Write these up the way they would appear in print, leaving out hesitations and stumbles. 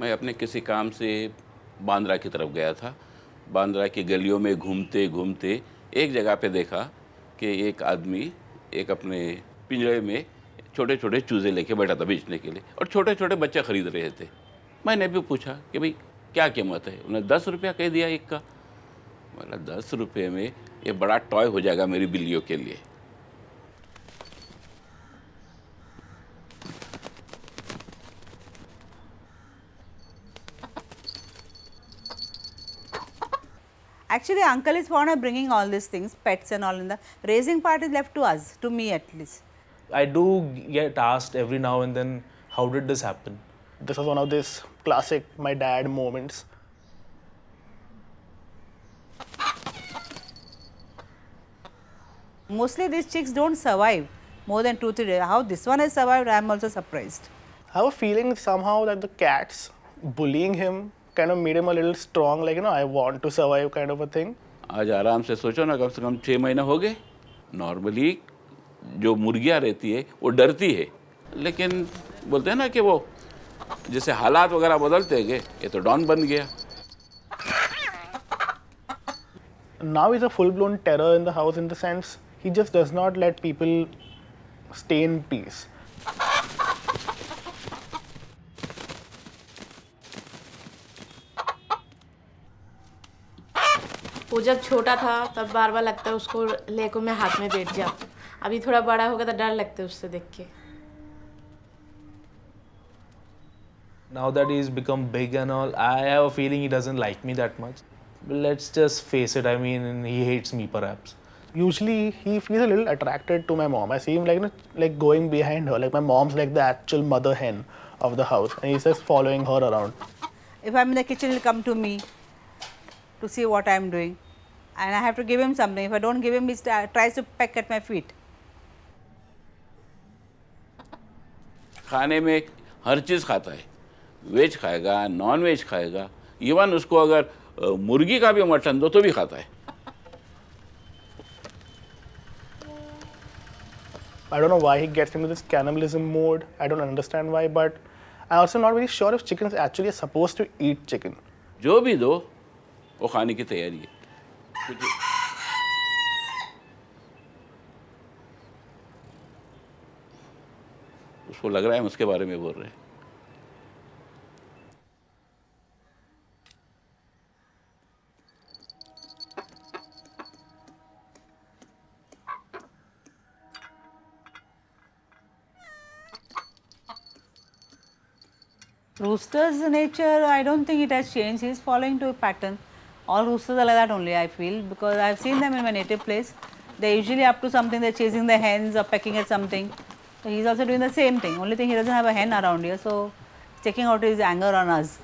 मैं अपने किसी काम से बांद्रा की तरफ गया था। बांद्रा की गलियों में घूमते घूमते एक जगह पे देखा कि एक आदमी एक अपने पिंजरे में छोटे छोटे चूज़े लेके बैठा था बेचने के लिए, और छोटे छोटे बच्चे खरीद रहे थे। मैंने भी पूछा कि भाई क्या कीमत है? उन्होंने 10 रुपया कह दिया एक का। मतलब 10 रुपये में ये बड़ा टॉय हो जाएगा मेरी बिल्लियों के लिए। Actually, uncle is fond of bringing all these things, pets and all. In the raising part is left to us, to me at least. I do get asked every now and then, how did this happen? This was one of these classic my dad moments. Mostly these chicks don't survive more than 2-3 days. How this one has survived, I am also surprised. I have a feeling somehow that the cats bullying him kind of made him a little strong, like, I want to survive kind of a thing. आज आराम से सोचो ना, कम से कम 6 महीना हो गए। Normally जो मुर्गियाँ रहती है वो डरती है, लेकिन बोलते हैं ना कि वो जैसे हालात वगैरह बदलते गए, ये तो डॉन बन गया। Now he's a full-blown terror in the house in the sense he just does not let people stay in peace. वो जब छोटा था तब बार बार लगता है उसको लेको मैं हाथ में बैठ जाऊँ। अभी थोड़ा बड़ा होगा तो डर लगता है उससे देख के। Now that he's become big and all, I have a feeling he doesn't like me that much. But let's just face it, I mean, he hates me perhaps. Usually he feels a little attracted to my mom. I see him like going behind her. Like my mom's like the actual mother hen of the house, and he's just following her around. If I am in the kitchen, he will come to me to see what I am doing, and I have to give him something. If I don't give him, he tries to peck at my feet. खाने में हर चीज़ खाता है, veg खाएगा, non veg खाएगा, even उसको अगर मुर्गी का भी मटन दो तो भी खाता है। I don't know why he gets into this cannibalism mode. I don't understand why, but I'm also not very sure if chickens actually are supposed to eat chicken. जो भी दो वो खाने की तैयारी है। कुछ उसको लग रहा है हम उसके बारे में बोल रहे हैं। Rooster's nature, I don't think it has changed. He is following to a pattern. All roosters are like that only, I feel, because I have seen them in my native place. They're usually up to something, they're chasing the hens or pecking at something. So he's also doing the same thing. Only thing, he doesn't have a hen around here, so taking out his anger on us.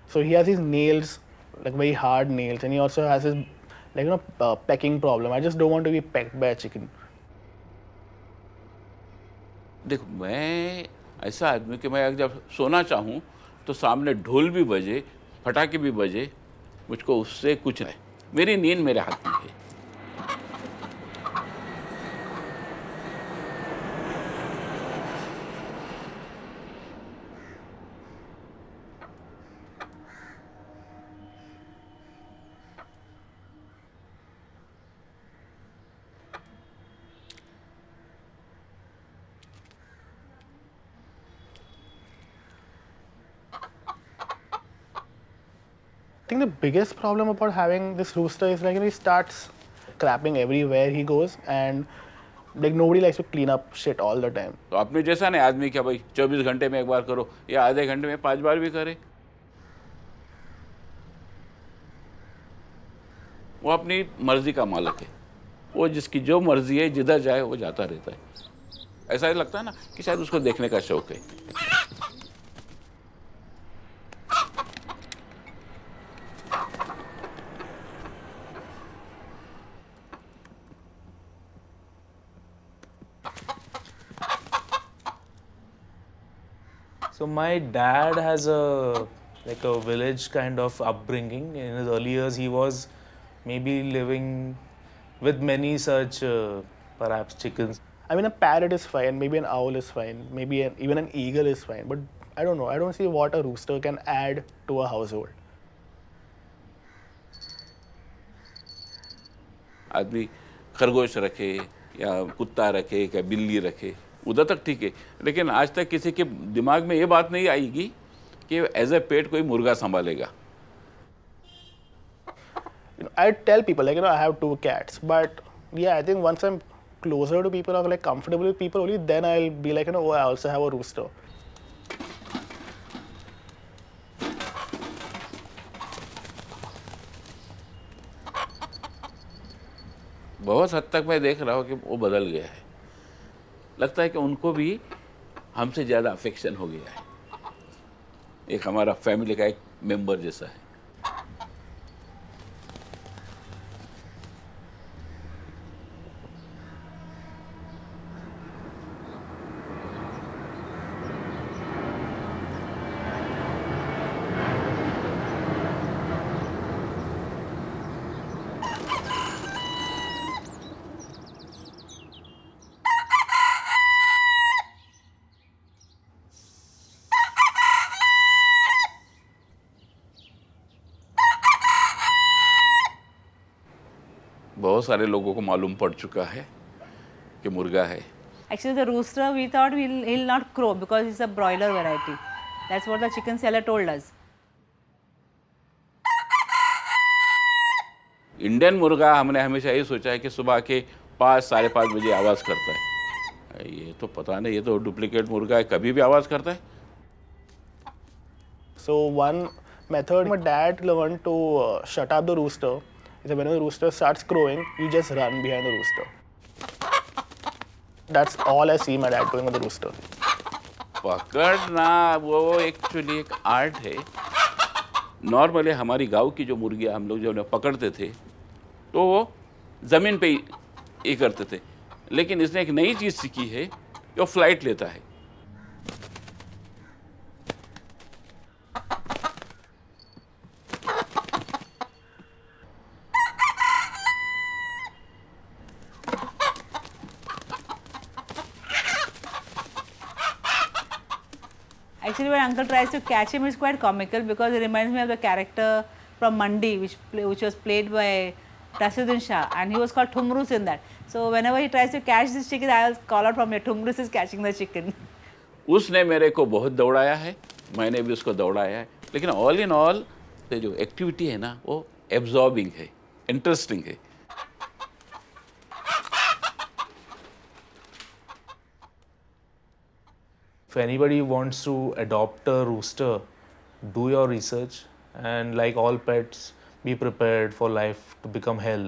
So he has his nails, like very hard nails, and he also has his pecking problem. I just don't want to be pecked by a chicken. देखो, मैं ऐसा आदमी कि मैं जब सोना चाहूँ तो सामने ढोल भी बजे, पटाखे भी बजे, मुझको उससे कुछ नहीं। मेरी नींद मेरे हाथ में है। I think the biggest problem about having this rooster is he starts crapping everywhere he goes, and like nobody likes to clean up shit all the time. तो अपने जैसा नहीं आदमी क्या भाई 24 घंटे में एक बार करो या आधे घंटे में 5 बार भी करे। वो अपनी मर्जी का मालिक है, वो जिसकी जो मर्जी है जिधर जाए वो जाता रहता है। ऐसा ही लगता है ना कि शायद उसको देखने का शौक है। So my dad has a village kind of upbringing. In his early years, he was maybe living with many such perhaps chickens. I mean, a parrot is fine, maybe an owl is fine, maybe even an eagle is fine, but I don't know. I don't see what a rooster can add to a household. आदमी खरगोश रखे या कुत्ता रखे या बिल्ली रखे, उधर तक ठीक है, लेकिन आज तक किसी के दिमाग में ये बात नहीं आएगी कि एज ए पेट कोई मुर्गा संभालेगा. I tell people like I have 2 cats, but yeah, I think once I'm closer to people or like comfortable with people only, then I'll be like oh, I also have a rooster. बहुत हद तक मैं देख रहा हूँ कि वो बदल गया है. लगता है कि उनको भी हमसे ज़्यादा अफेक्शन हो गया है. एक हमारा फैमिली का एक मेंबर जैसा है. बहुत सारे लोगों को मालूम पड़ चुका है कि मुर्गा है. Actually, the rooster, we thought he'll not crow because it's a broiler variety. That's what the chicken seller told us. Indian मुर्गा हमने हमेशा ये सोचा है कि सुबह के 5 साढ़े 5 बजे आवाज़ करता है. ये तो पता नहीं, ये तो डुप्लीकेट मुर्गा है, कभी भी आवाज़ करता है. So one method my dad learned to shut up the rooster is that when the rooster starts crowing, you just run behind the rooster. That's all I see my dad doing with the rooster. पकड़ना वो actually एक art है. Normally हमारी गांव की जो मुर्गियाँ हम लोग जो पकड़ते थे तो वो ज़मीन पे ही करते थे, लेकिन इसने एक नई चीज़ सीखी है कि वो फ्लाइट लेता है. Actually, when uncle tries to catch him, it's quite comical because it reminds me of the character from Mandi, which was played by Rasiduddin Shah, and he was called Tumrus in that. So whenever he tries to catch this chicken, I will call out from here, Tumrus is catching the chicken. उसने मेरे को बहुत दौड़ाया है, मैंने भी उसको दौड़ाया है, लेकिन ऑल इन ऑल ये जो एक्टिविटी है ना वो एब्जॉर्बिंग है, इंटरेस्टिंग है. If anybody wants to adopt a rooster, do your research and, like all pets, be prepared for life to become hell.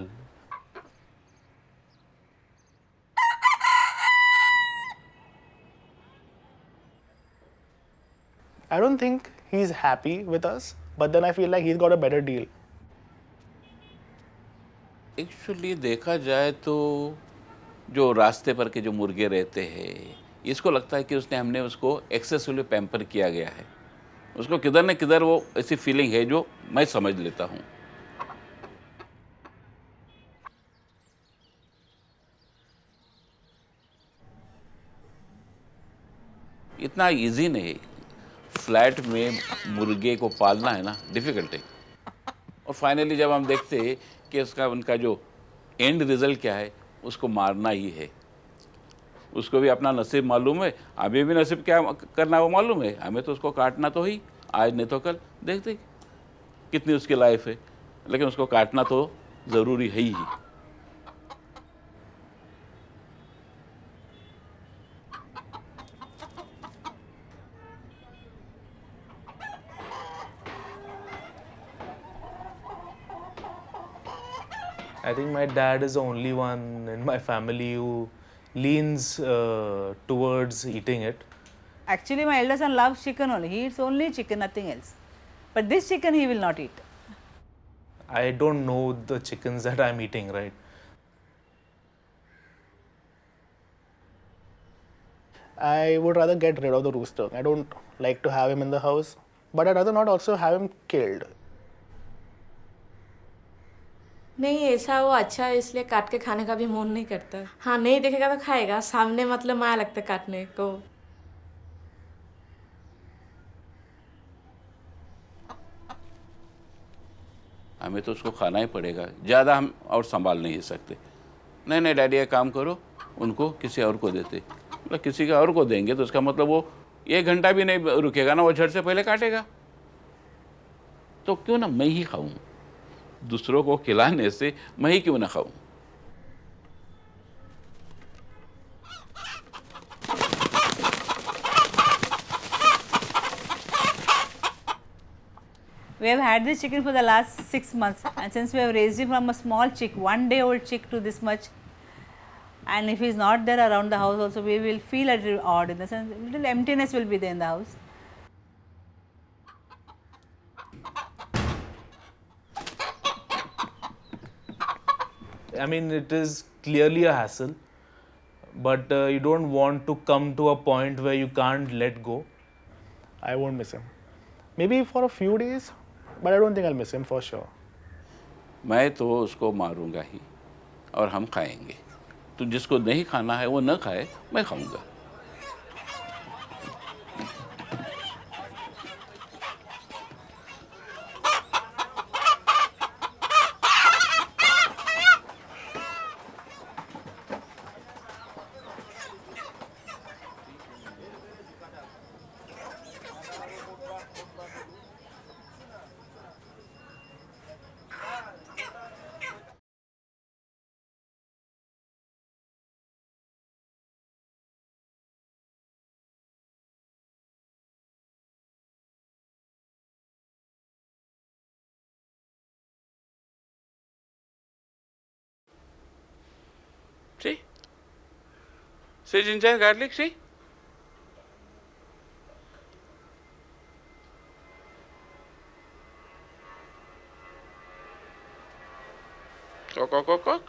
I don't think he's happy with us, but then I feel like he's got a better deal. Actually देखा जाए तो जो रास्ते पर के जो मुर्गे रहते हैं, इसको लगता है कि हमने उसको एक्सेसिवली पैम्पर किया गया है. उसको किधर न किधर वो ऐसी फीलिंग है जो मैं समझ लेता हूँ. इतना इजी नहीं. फ्लैट में मुर्गे को पालना है ना, डिफ़िकल्ट है. और फाइनली जब हम देखते हैं कि उनका जो एंड रिजल्ट क्या है, उसको मारना ही है. उसको भी अपना नसीब मालूम है, हमें भी नसीब क्या करना वो मालूम है. हमें तो उसको काटना तो ही, आज नहीं तो कल. देखते कितनी उसकी लाइफ है, लेकिन उसको काटना तो ज़रूरी है ही. I think my dad is the only one in my family who leans towards eating it. Actually, my elder son loves chicken only. He eats only chicken, nothing else. But this chicken he will not eat. I don't know the chickens that I'm eating, right? I would rather get rid of the rooster. I don't like to have him in the house, but I'd rather not also have him killed. नहीं, ऐसा वो अच्छा है इसलिए काट के खाने का भी मन नहीं करता. हाँ, नहीं देखेगा तो खाएगा, सामने मतलब माया लगता है काटने को. हमें तो उसको खाना ही पड़ेगा, ज़्यादा हम और संभाल नहीं सकते। नहीं नहीं डैडी एक काम करो, उनको किसी और को देते। मतलब किसी का और को देंगे तो उसका मतलब वो 1 घंटा भी नहीं रुकेगा ना, वो झट से पहले काटेगा। तो क्यों ना मैं ही खाऊं, दूसरों को खिलाने से मैं ही क्यों ना खाऊं। We have had this chicken for the last 6 months, and since we have raised him from a small chick, 1-day-old chick, to this much, and if he is not there around the house also, we will feel a little odd, in the sense a little emptiness will be there in the house. I mean, it is clearly a hassle, but you don't want to come to a point where you can't let go. I won't miss him. Maybe for a few days, but I don't think I'll miss him for sure. मैं तो उसको मारूंगा ही और हम खाएंगे। तो जिसको नहीं खाना है वो न खाए, मैं खाऊंगा। See ginger garlic, see? Cock.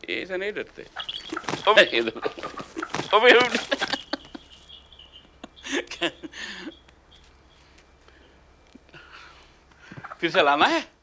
ये ऐसा नहीं डरते। फिर से लाना है।